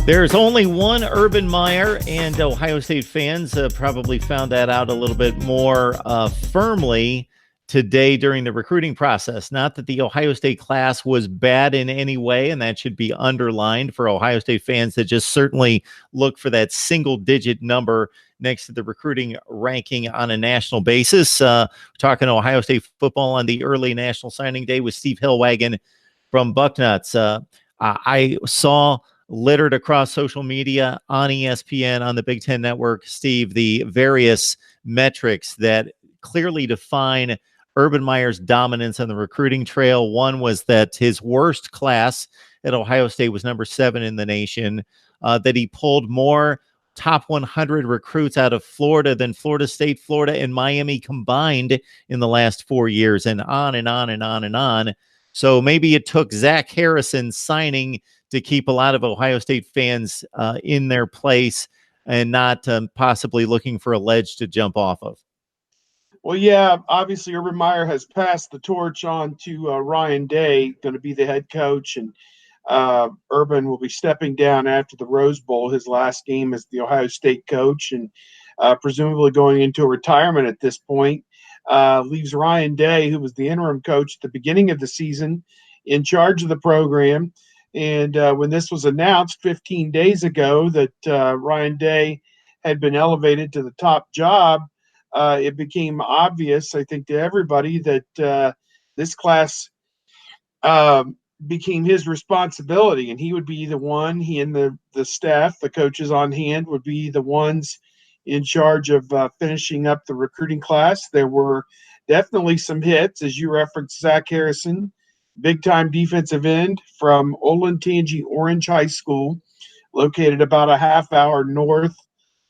There's only one Urban Meyer, and Ohio State fans probably found that out a little bit more firmly today during the recruiting process. Not that the Ohio State class was bad in any way, and that should be underlined for Ohio State fans that just certainly look for that single-digit number next to the recruiting ranking on a national basis. We're talking Ohio State football on the early National Signing Day with Steve Hillwagon from Bucknuts. I saw littered across social media, on ESPN, on the Big Ten Network, Steve, the various metrics that clearly define Urban Meyer's dominance on the recruiting trail. One was that his worst class at Ohio State was number 7 in the nation, that he pulled more top 100 recruits out of Florida than Florida State, Florida, and Miami combined in the last 4 years, and on and on and on and on. So maybe it took Zach Harrison signing to keep a lot of Ohio State fans in their place and not possibly looking for a ledge to jump off of. Well, yeah, obviously Urban Meyer has passed the torch on to Ryan Day, going to be the head coach, and Urban will be stepping down after the Rose Bowl, his last game as the Ohio State coach, and presumably going into a retirement at this point. Leaves Ryan Day, who was the interim coach at the beginning of the season, in charge of the program. And when this was announced 15 days ago that Ryan Day had been elevated to the top job, it became obvious, I think, to everybody that this class became his responsibility, and he would be the one, he and the staff, the coaches on hand, would be the ones in charge of finishing up the recruiting class. There were definitely some hits, as you referenced, Zach Harrison, big-time defensive end from Olentangy Orange High School, located about a half hour north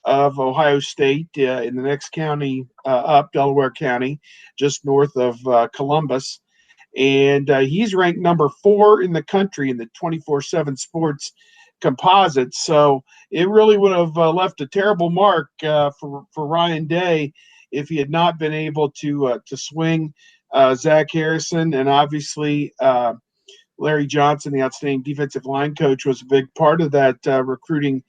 of Ohio State in the next county up, Delaware County, just north of Columbus. And he's ranked number 4 in the country in the 24/7 Sports composite. So it really would have left a terrible mark for Ryan Day if he had not been able to swing Zach Harrison. And obviously Larry Johnson, the outstanding defensive line coach, was a big part of that recruiting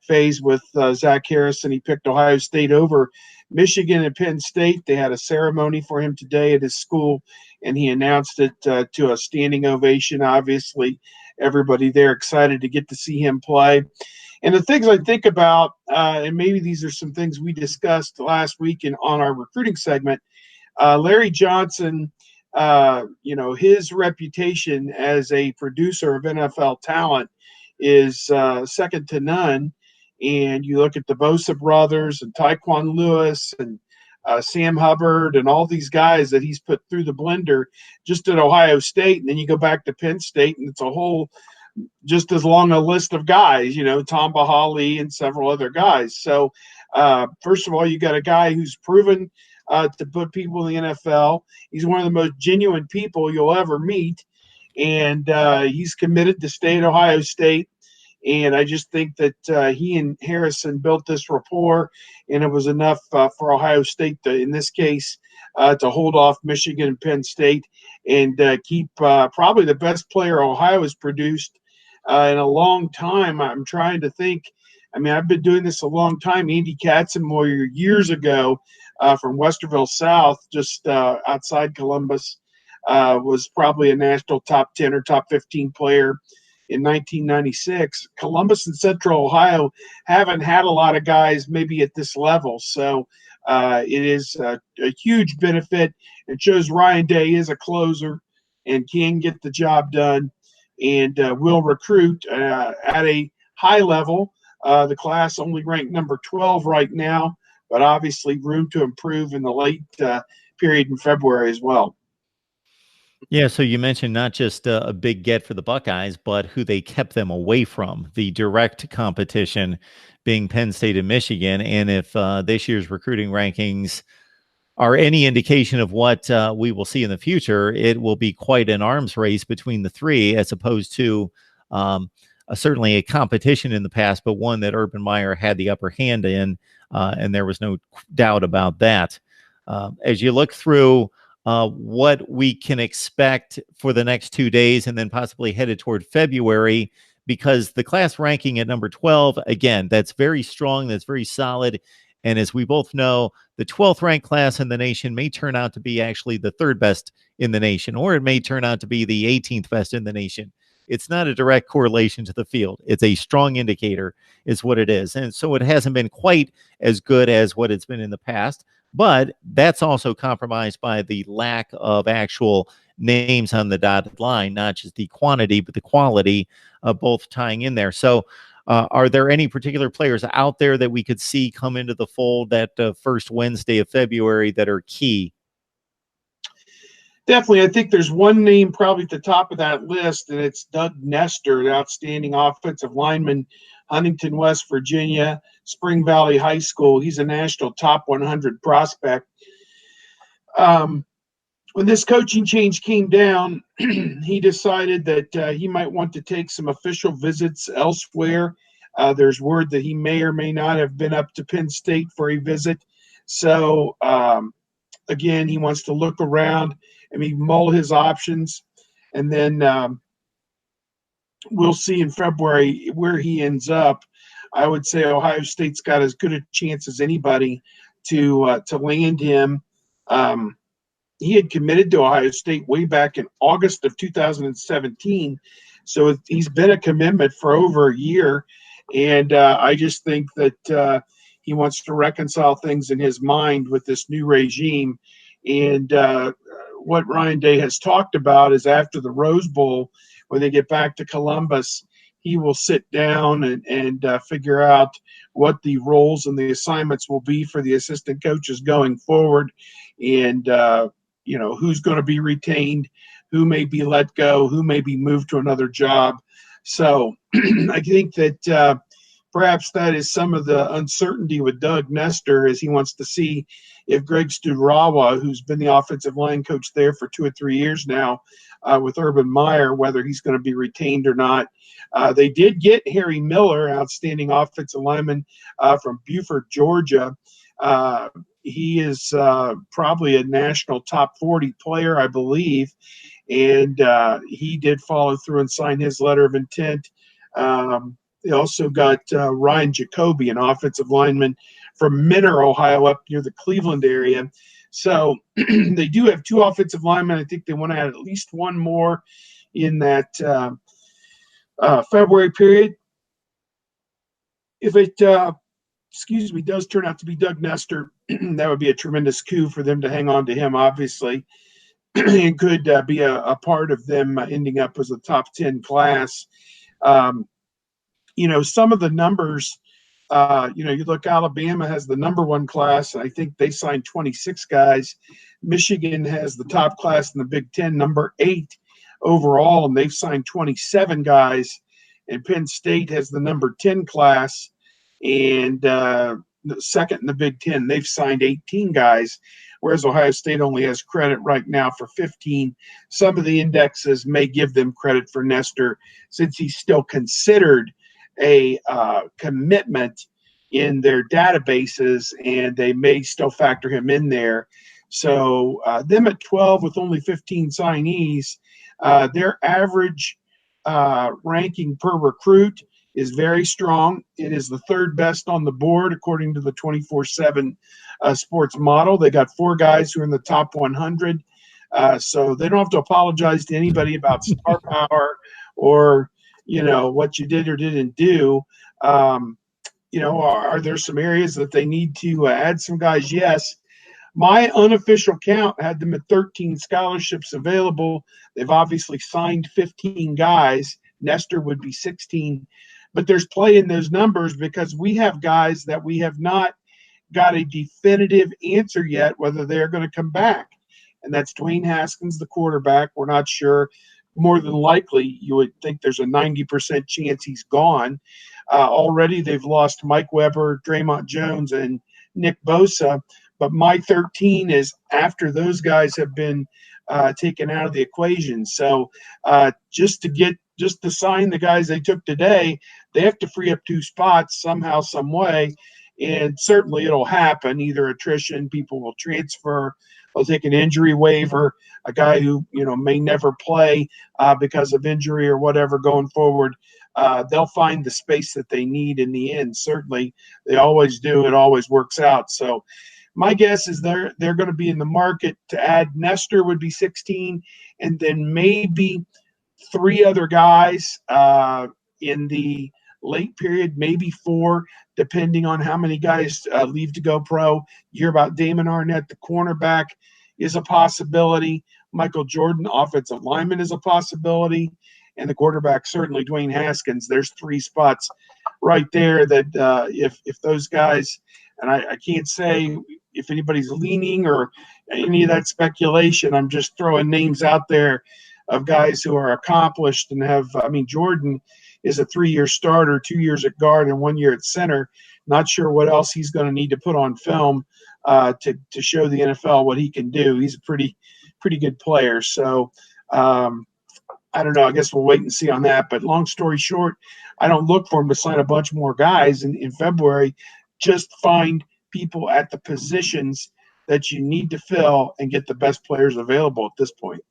phase with Zach Harrison. He picked Ohio State over Michigan and Penn State. They had a ceremony for him today at his school, and he announced it to a standing ovation. Obviously, everybody there excited to get to see him play. And the things I think about, and maybe these are some things we discussed last week on our recruiting segment, Larry Johnson, his reputation as a producer of NFL talent is second to none. And you look at the Bosa brothers and Tyquan Lewis and Sam Hubbard and all these guys that he's put through the blender just at Ohio State. And then you go back to Penn State, and it's a whole just as long a list of guys, Tom Bahali and several other guys. So first of all, you got a guy who's proven to put people in the NFL. He's one of the most genuine people you'll ever meet. And he's committed to stay at Ohio State. And I just think that he and Harrison built this rapport, and it was enough for Ohio State to, in this case, to hold off Michigan and Penn State and keep probably the best player Ohio has produced in a long time. I'm trying to think. I mean, I've been doing this a long time. Andy Katzenmoyer years ago from Westerville South, just outside Columbus, was probably a national top 10 or top 15 player in 1996. Columbus and Central Ohio haven't had a lot of guys maybe at this level. So it is a huge benefit. It shows Ryan Day is a closer and can get the job done and will recruit at a high level. The class only ranked number 12 right now, but obviously room to improve in the late period in February as well. Yeah, so you mentioned not just a big get for the Buckeyes, but who they kept them away from, the direct competition being Penn State and Michigan. And if this year's recruiting rankings are any indication of what we will see in the future, it will be quite an arms race between the three, as opposed to certainly a competition in the past, but one that Urban Meyer had the upper hand in, and there was no doubt about that. As you look through what we can expect for the next 2 days and then possibly headed toward February, because the class ranking at number 12, again, that's very strong, that's very solid. And as we both know, the 12th ranked class in the nation may turn out to be actually the third best in the nation, or it may turn out to be the 18th best in the nation. It's not a direct correlation to the field. It's a strong indicator, is what it is. And so it hasn't been quite as good as what it's been in the past, but that's also compromised by the lack of actual names on the dotted line, not just the quantity, but the quality of both tying in there. So, are there any particular players out there that we could see come into the fold that first Wednesday of February that are key? Definitely. I think there's one name probably at the top of that list, and it's Doug Nestor, an outstanding offensive lineman, Huntington, West Virginia, Spring Valley High School. He's a national top 100 prospect. When this coaching change came down, he decided that he might want to take some official visits elsewhere. There's word that he may or may not have been up to Penn State for a visit. So, again, he wants to look around and maybe mull his options. And then we'll see in February where he ends up. I would say Ohio State's got as good a chance as anybody to land him. He had committed to Ohio State way back in August of 2017. So he's been a commitment for over a year. And I just think that he wants to reconcile things in his mind with this new regime. And what Ryan Day has talked about is after the Rose Bowl, when they get back to Columbus, he will sit down and figure out what the roles and the assignments will be for the assistant coaches going forward. And, who's going to be retained, who may be let go, who may be moved to another job. So I think that perhaps that is some of the uncertainty with Doug Nestor, as he wants to see if Greg Studerawa, who's been the offensive line coach there for 2 or 3 years now with Urban Meyer, whether he's going to be retained or not. They did get Harry Miller, outstanding offensive lineman from Buford, Georgia. He is probably a national top 40 player, I believe, and he did follow through and sign his letter of intent. They also got Ryan Jacoby, an offensive lineman from Minner, Ohio, up near the Cleveland area. So they do have 2 offensive linemen. I think they want to add at least one more in that February period. If it does turn out to be Doug Nestor, that would be a tremendous coup for them to hang on to him, obviously, and could be a part of them ending up as a top 10 class. Some of the numbers, you look, Alabama has the number 1 class, and I think they signed 26 guys. Michigan has the top class in the Big Ten, number 8 overall, and they've signed 27 guys. And Penn State has the number 10 class, and the second in the Big Ten. They've signed 18 guys, whereas Ohio State only has credit right now for 15. Some of the indexes may give them credit for Nestor since he's still considered a commitment in their databases, and they may still factor him in there. So them at 12 with only 15 signees, their average ranking per recruit is very strong. It is the 3rd best on the board according to the 24/7 sports model. They got 4 guys who are in the top 100, so they don't have to apologize to anybody about star power or what you did or didn't do. Are there some areas that they need to add some guys? Yes. My unofficial count had them at 13 scholarships available. They've obviously signed 15 guys. Nestor would be 16. But there's play in those numbers because we have guys that we have not got a definitive answer yet whether they're going to come back. And that's Dwayne Haskins, the quarterback. We're not sure. More than likely, you would think there's a 90% chance he's gone. Already they've lost Mike Weber, Draymond Jones, and Nick Bosa. But my 13 is after those guys have been taken out of the equation. So just to sign the guys they took today, they have to free up 2 spots somehow, some way. And certainly it'll happen, either attrition, people will transfer, they'll take an injury waiver, a guy who may never play because of injury or whatever going forward. they'll find the space that they need in the end. Certainly, they always do. It always works out. So my guess is they're going to be in the market to add. Nestor would be 16, and then maybe three other guys in the late period, maybe four, depending on how many guys leave to go pro. You hear about Damon Arnett, the cornerback, is a possibility. Michael Jordan, offensive lineman, is a possibility. And the quarterback, certainly Dwayne Haskins. There's three spots right there that if those guys, and I can't say if anybody's leaning or any of that speculation, I'm just throwing names out there of guys who are accomplished and have, I mean, Jordan is a 3-year starter, 2 years at guard and 1 year at center. Not sure what else he's going to need to put on film to show the NFL what he can do. He's a pretty good player. So I don't know. I guess we'll wait and see on that. But long story short, I don't look for him to sign a bunch more guys in February. Just find people at the positions that you need to fill and get the best players available at this point.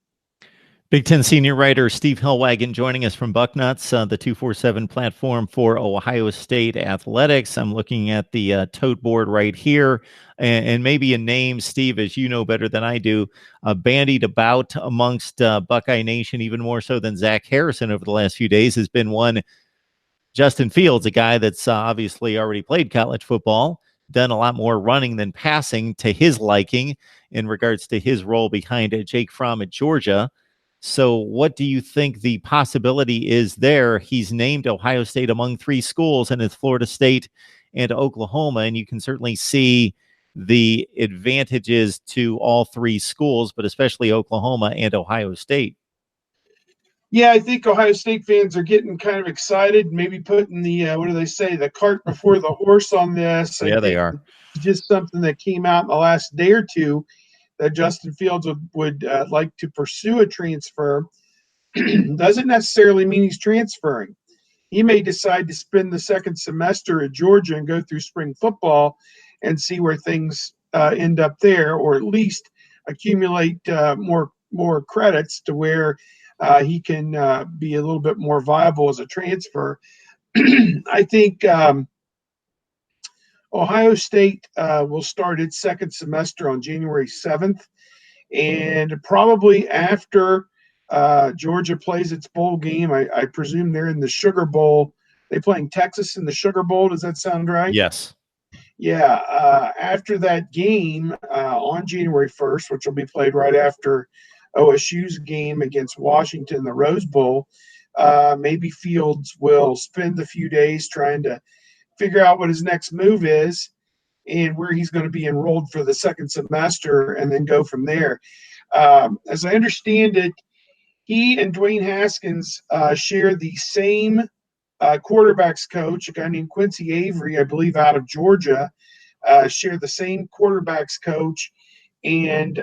Big Ten senior writer Steve Hellwagon joining us from Bucknuts, the 247 platform for Ohio State athletics. I'm looking at the tote board right here, and maybe a name, Steve, as you know better than I do, bandied about amongst Buckeye Nation, even more so than Zach Harrison over the last few days, has been one Justin Fields, a guy that's obviously already played college football, done a lot more running than passing to his liking in regards to his role behind Jake Fromm at Georgia. So what do you think the possibility is there? He's named Ohio State among 3 schools, and it's Florida State and Oklahoma, and you can certainly see the advantages to all 3 schools, but especially Oklahoma and Ohio State. Yeah, I think Ohio State fans are getting kind of excited, maybe putting the, what do they say, the cart before the horse on this. Yeah, they are. It's just something that came out in the last day or two, that Justin Fields would like to pursue a transfer. Doesn't necessarily mean he's transferring. He may decide to spend the second semester at Georgia and go through spring football and see where things end up there, or at least accumulate more credits to where he can be a little bit more viable as a transfer. I think Ohio State will start its second semester on January 7th, and probably after Georgia plays its bowl game, I presume they're in the Sugar Bowl. They playing Texas in the Sugar Bowl. Does that sound right? Yes. Yeah. After that game on January 1st, which will be played right after OSU's game against Washington, the Rose Bowl, maybe Fields will spend a few days trying to figure out what his next move is and where he's going to be enrolled for the second semester, and then go from there. As I understand it, he and Dwayne Haskins share the same quarterbacks coach, a guy named Quincy Avery, I believe, out of Georgia, share the same quarterbacks coach. And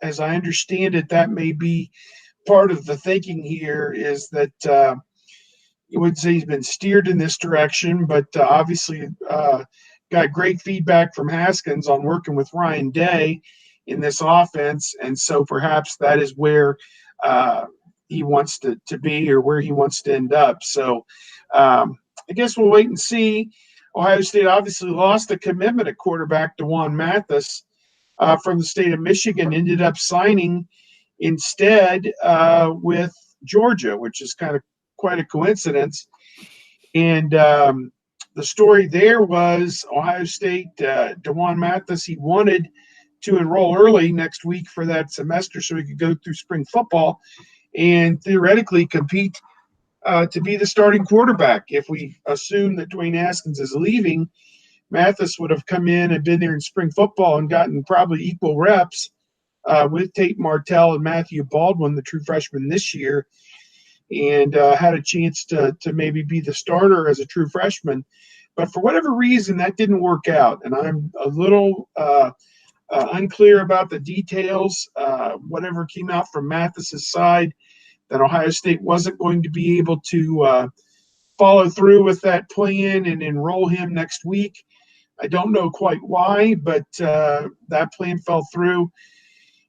as I understand it, that may be part of the thinking here, is that you would say he's been steered in this direction, but obviously got great feedback from Haskins on working with Ryan Day in this offense. And so perhaps that is where he wants to be, or where he wants to end up. So I guess we'll wait and see. Ohio State obviously lost a commitment at quarterback to Juan Mathis from the state of Michigan, ended up signing instead with Georgia, which is kind of quite a coincidence. And the story there was Ohio State, DeJuan Mathis, he wanted to enroll early next week for that semester so he could go through spring football and theoretically compete to be the starting quarterback. If we assume that Dwayne Haskins is leaving, Mathis would have come in and been there in spring football and gotten probably equal reps with Tate Martell and Matthew Baldwin, the true freshman this year, and had a chance to maybe be the starter as a true freshman. But for whatever reason, that didn't work out, and I'm a little unclear about the details. Whatever came out from Mathis's side, that Ohio State wasn't going to be able to follow through with that plan and enroll him next week. I don't know quite why, but that plan fell through.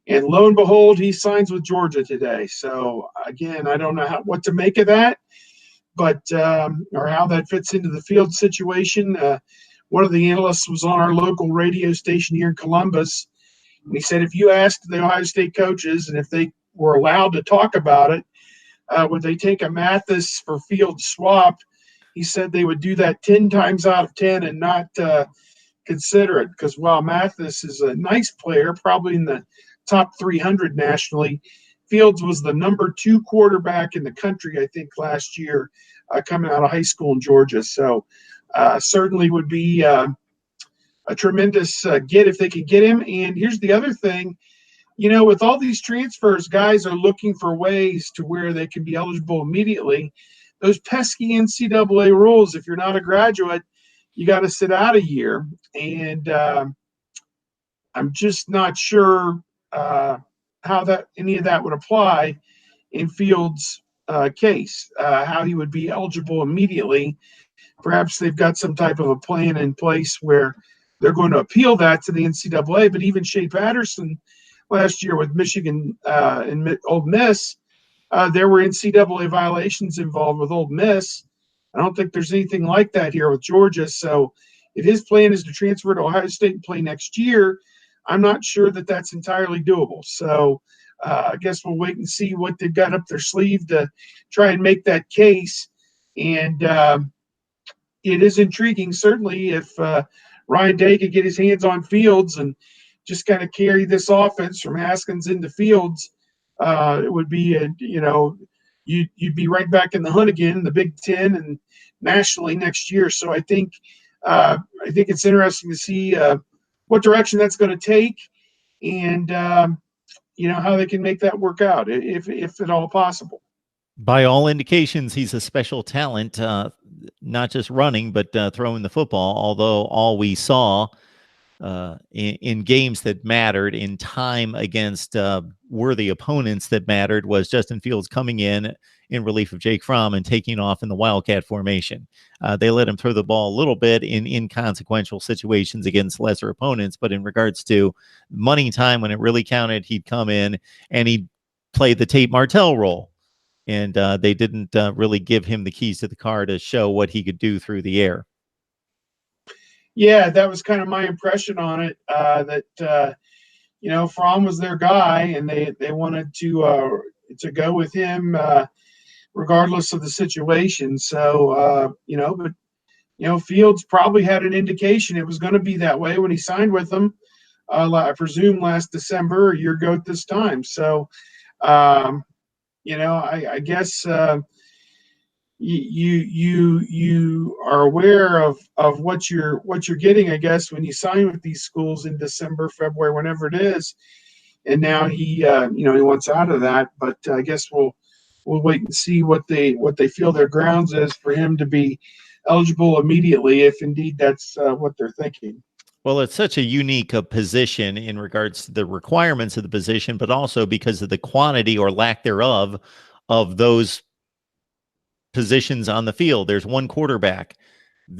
And lo and behold, he signs with Georgia today. So, again, I don't know what to make of that. but or how that fits into the field situation. One of the analysts was on our local radio station here in Columbus, and he said if you asked the Ohio State coaches and if they were allowed to talk about it, would they take a Mathis for field swap? He said they would do that 10 times out of 10 and not consider it, because while Mathis is a nice player, probably in the top 300 nationally, Fields was the #2 quarterback in the country, I think, last year coming out of high school in Georgia. So certainly would be a tremendous get if they could get him. And here's the other thing. With all these transfers, guys are looking for ways to where they can be eligible immediately. Those pesky NCAA rules, if you're not a graduate, you got to sit out a year. And I'm just not sure how any of that would apply in Fields' case, how he would be eligible immediately. Perhaps they've got some type of a plan in place where they're going to appeal that to the NCAA. But even Shea Patterson last year with Michigan and Ole Miss, there were NCAA violations involved with Ole Miss. I don't think there's anything like that here with Georgia. So if his plan is to transfer to Ohio State and play next year, I'm not sure that that's entirely doable. So I guess we'll wait and see what they've got up their sleeve to try and make that case. And it is intriguing, certainly, if Ryan Day could get his hands on Fields and just kind of carry this offense from Haskins into Fields. It would be you'd be right back in the hunt again, the Big Ten and nationally next year. So I think it's interesting to see what direction that's going to take, and how they can make that work out, if at all possible. By all indications, he's a special talent, not just running, but throwing the football. Although all we saw in games that mattered, in time against worthy opponents that mattered, was Justin Fields coming in relief of Jake Fromm and taking off in the Wildcat formation. They let him throw the ball a little bit in inconsequential situations against lesser opponents, but in regards to money time, when it really counted, he'd come in and he'd play the Tate Martell role. And they didn't really give him the keys to the car to show what he could do through the air. Yeah, that was kind of my impression on it, that Fromm was their guy, and they wanted to go with him regardless of the situation. So, Fields probably had an indication it was going to be that way when he signed with them, I presume last December, a year ago at this time. So, I guess you are aware of what you're getting, I guess, when you sign with these schools in December, February, whenever it is. And now he wants out of that. But I guess we'll wait and see what they feel their grounds is for him to be eligible immediately, if indeed that's what they're thinking. Well, it's such a unique position in regards to the requirements of the position, but also because of the quantity or lack thereof of those positions on the field. There's one quarterback,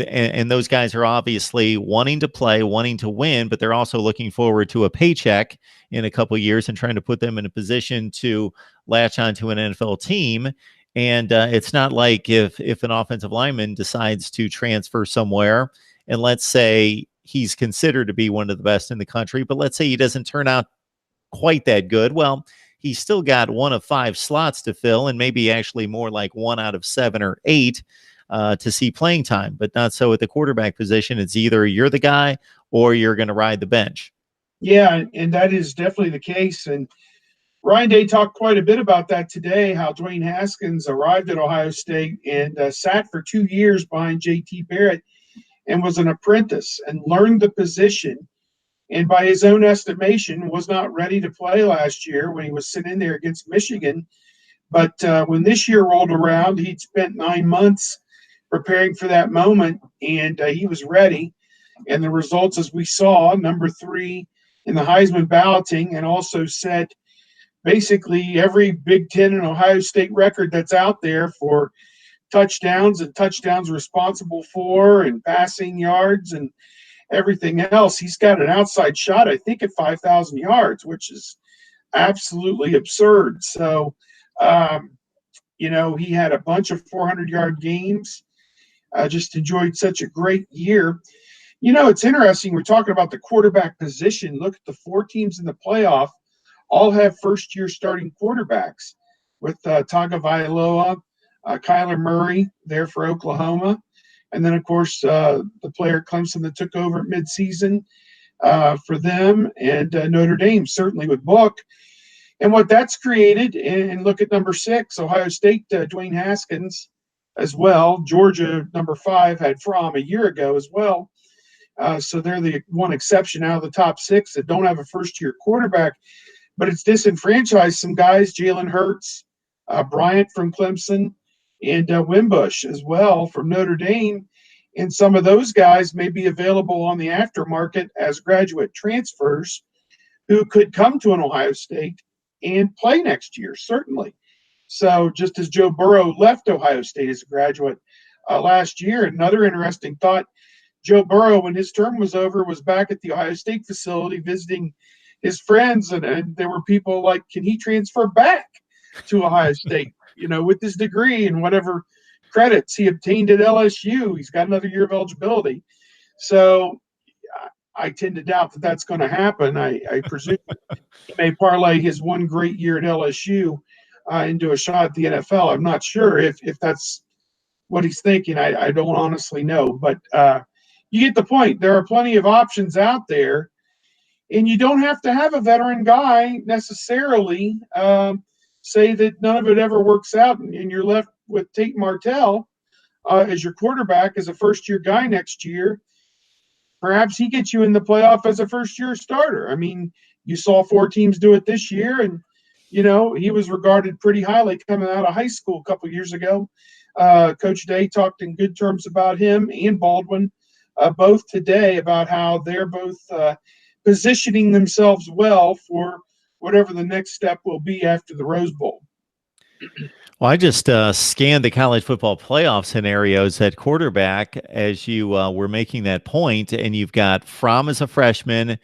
and those guys are obviously wanting to play, wanting to win, but they're also looking forward to a paycheck in a couple of years and trying to put them in a position to latch onto an NFL team. And it's not like if an offensive lineman decides to transfer somewhere, and let's say he's considered to be one of the best in the country, but let's say he doesn't turn out quite that good. Well, he's still got one of 5 slots to fill, and maybe actually more like 1 out of 7 or 8 to see playing time. But not so at the quarterback position. It's either you're the guy or you're going to ride the bench. Yeah, and that is definitely the case. And Ryan Day talked quite a bit about that today, how Dwayne Haskins arrived at Ohio State and sat for 2 years behind J.T. Barrett and was an apprentice and learned the position. And by his own estimation, was not ready to play last year when he was sitting there against Michigan. But when this year rolled around, he'd spent 9 months preparing for that moment, and he was ready. And the results, as we saw, #3 in the Heisman balloting, and also set basically every Big Ten and Ohio State record that's out there for touchdowns and touchdowns responsible for, and passing yards and everything else. He's got an outside shot, I think, at 5,000 yards, which is absolutely absurd. So, He had a bunch of 400-yard games. Just enjoyed such a great year. It's interesting. We're talking about the quarterback position. Look at the 4 teams in the playoff, all have first-year starting quarterbacks with Tagovailoa, Kyler Murray there for Oklahoma, and then, of course, the player Clemson that took over at midseason for them, and Notre Dame certainly with Book. And what that's created, and look at number 6, Ohio State, Dwayne Haskins as well. Georgia, number 5, had Fromm a year ago as well. So they're the one exception out of the top 6 that don't have a first-year quarterback. But it's disenfranchised some guys, Jalen Hurts, Bryant from Clemson, and Wimbush as well from Notre Dame. And some of those guys may be available on the aftermarket as graduate transfers who could come to an Ohio State and play next year, certainly. So just as Joe Burrow left Ohio State as a graduate last year, another interesting thought, Joe Burrow, when his term was over, was back at the Ohio State facility visiting his friends, and there were people like, can he transfer back to Ohio State, with his degree and whatever credits he obtained at LSU? He's got another year of eligibility. So I tend to doubt that that's going to happen. I presume he may parlay his one great year at LSU into a shot at the NFL. I'm not sure if that's what he's thinking. I don't honestly know. But you get the point. There are plenty of options out there. And you don't have to have a veteran guy necessarily. Say that none of it ever works out, and you're left with Tate Martell as your quarterback as a first-year guy next year. Perhaps he gets you in the playoff as a first-year starter. I mean, you saw 4 teams do it this year, and, he was regarded pretty highly coming out of high school a couple years ago. Coach Day talked in good terms about him and Baldwin both today about how they're both positioning themselves well for whatever the next step will be after the Rose Bowl. Well, I just scanned the college football playoff scenarios at quarterback as you were making that point, and you've got Fromm as a freshman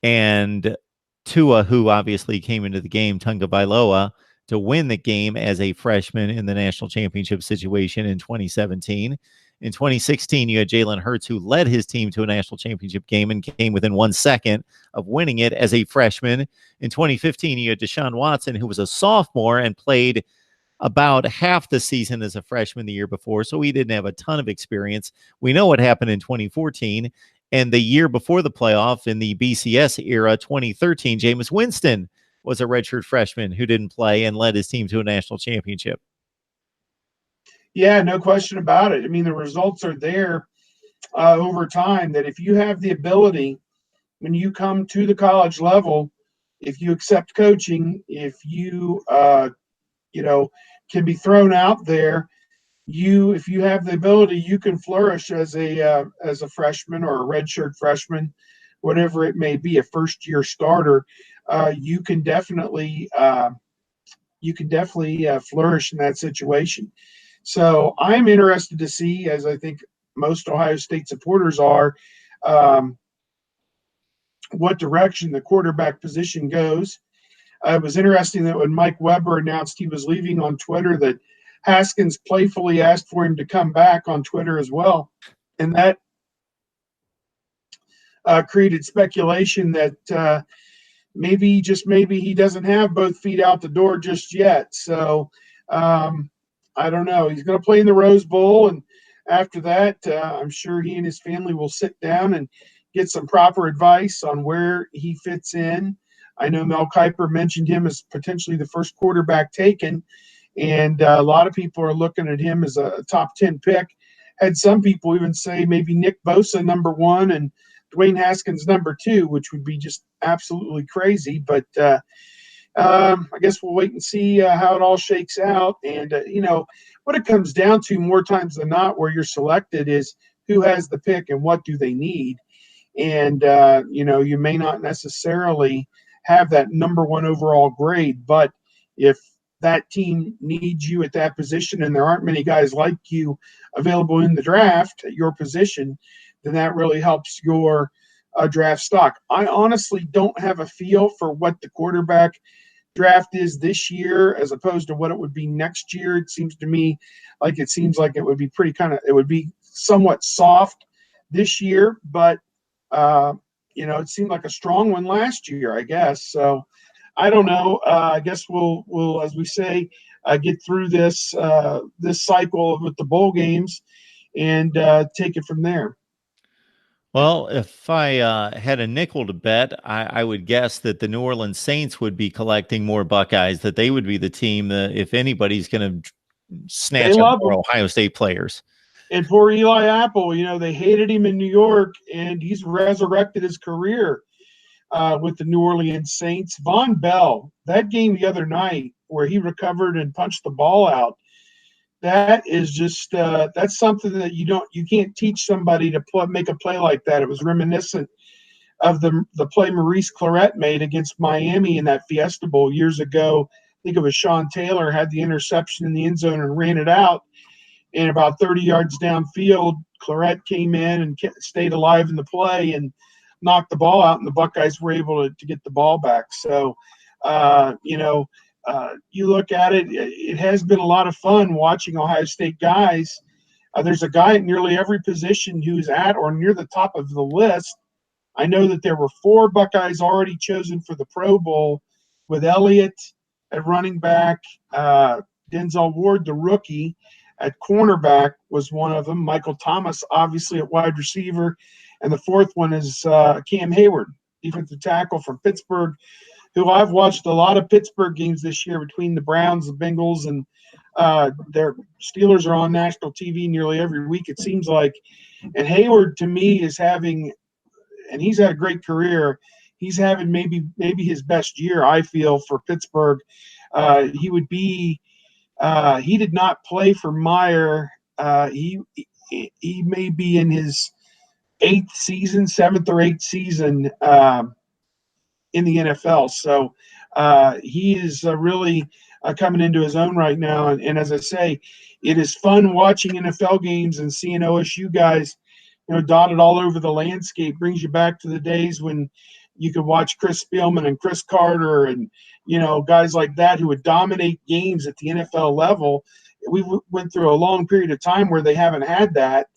and Tua, who obviously came into the game, Tagovailoa, to win the game as a freshman in the national championship situation in 2017. In 2016, you had Jalen Hurts, who led his team to a national championship game and came within 1 second of winning it as a freshman. In 2015, you had Deshaun Watson, who was a sophomore and played about half the season as a freshman the year before, so he didn't have a ton of experience. We know what happened in 2014, and the year before the playoff in the BCS era, 2013, Jameis Winston was a redshirt freshman who didn't play and led his team to a national championship. Yeah, no question about it. I mean, the results are there over time that if you have the ability, when you come to the college level, if you accept coaching, if you, can be thrown out there, if you have the ability, you can flourish as a freshman or a redshirt freshman, whatever it may be, a first-year starter. You can definitely flourish in that situation. So I'm interested to see, as I think most Ohio State supporters are, what direction the quarterback position goes. It was interesting that when Mike Weber announced he was leaving on Twitter, that Haskins playfully asked for him to come back on Twitter as well. And that created speculation that maybe he doesn't have both feet out the door just yet. So I don't know. He's going to play in the Rose Bowl, and after that, I'm sure he and his family will sit down and get some proper advice on where he fits in. I know Mel Kiper mentioned him as potentially the first quarterback taken, and a lot of people are looking at him as a top 10 pick. Had some people even say maybe Nick Bosa number 1 and Dwayne Haskins number 2, which would be just absolutely crazy. But I guess we'll wait and see how it all shakes out. And, what it comes down to more times than not where you're selected is who has the pick and what do they need. And, you may not necessarily have that number 1 overall grade, but if that team needs you at that position and there aren't many guys like you available in the draft at your position, then that really helps your draft stock. I honestly don't have a feel for what the quarterback draft is this year as opposed to what it would be next year. It seems to me like it would be it would be somewhat soft this year, but it seemed like a strong one last year, I guess. So I don't know. I guess we'll as we say, get through this cycle with the bowl games and take it from there. Well, if I had a nickel to bet, I would guess that the New Orleans Saints would be collecting more Buckeyes, that they would be the team that, if anybody's going to They snatch up love more them. Ohio State players. And poor Eli Apple, they hated him in New York, and he's resurrected his career with the New Orleans Saints. Von Bell, that game the other night where he recovered and punched the ball out, that is just that's something that you can't teach somebody to make a play like that. It was reminiscent of the play Maurice Clarett made against Miami in that Fiesta Bowl years ago. I think it was Sean Taylor had the interception in the end zone and ran it out. And about 30 yards downfield, Clarett came in and stayed alive in the play and knocked the ball out, and the Buckeyes were able to get the ball back. So, you look at it, it has been a lot of fun watching Ohio State guys. There's a guy at nearly every position who's at or near the top of the list. I know that there were 4 Buckeyes already chosen for the Pro Bowl, with Elliott at running back, Denzel Ward, the rookie, at cornerback was one of them. Michael Thomas, obviously, at wide receiver. And the 4th one is Cam Hayward, defensive tackle from Pittsburgh, who I've watched a lot of Pittsburgh games this year between the Browns, the Bengals, and their Steelers are on national TV nearly every week, it seems like. And Hayward, to me, is having – and he's had a great career. He's having maybe his best year, I feel, for Pittsburgh. He would be he did not play for Meyer. He may be in his 7th or 8th season in the NFL. So he is really coming into his own right now. And as I say, it is fun watching NFL games and seeing OSU guys, dotted all over the landscape. Brings you back to the days when you could watch Chris Spielman and Chris Carter and, guys like that who would dominate games at the NFL level. We went through a long period of time where they haven't had that,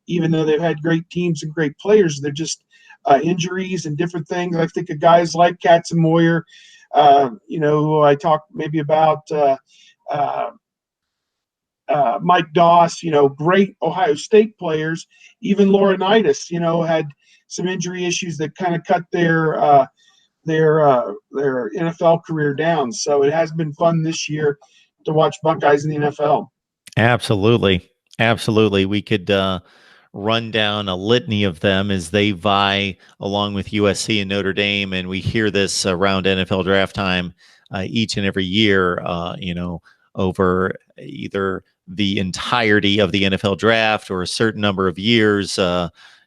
even though they've had great teams and great players. They're just injuries and different things. I think of guys like Katzenmoyer, who I talked maybe about, Mike Doss, great Ohio State players. Even Laurinaitis, had some injury issues that kind of cut their NFL career down. So it has been fun this year to watch Buckeyes in the NFL. Absolutely. We could run down a litany of them as they vie along with USC and Notre Dame. And we hear this around NFL draft time each and every year, over either the entirety of the NFL draft or a certain number of years.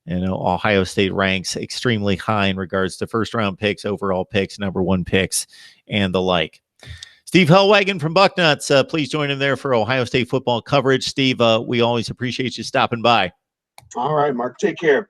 Ohio State ranks extremely high in regards to first-round picks, overall picks, number 1 picks, and the like. Steve Hellwagon from Bucknuts, please join him there for Ohio State football coverage. Steve, we always appreciate you stopping by. All right, Mark. Take care.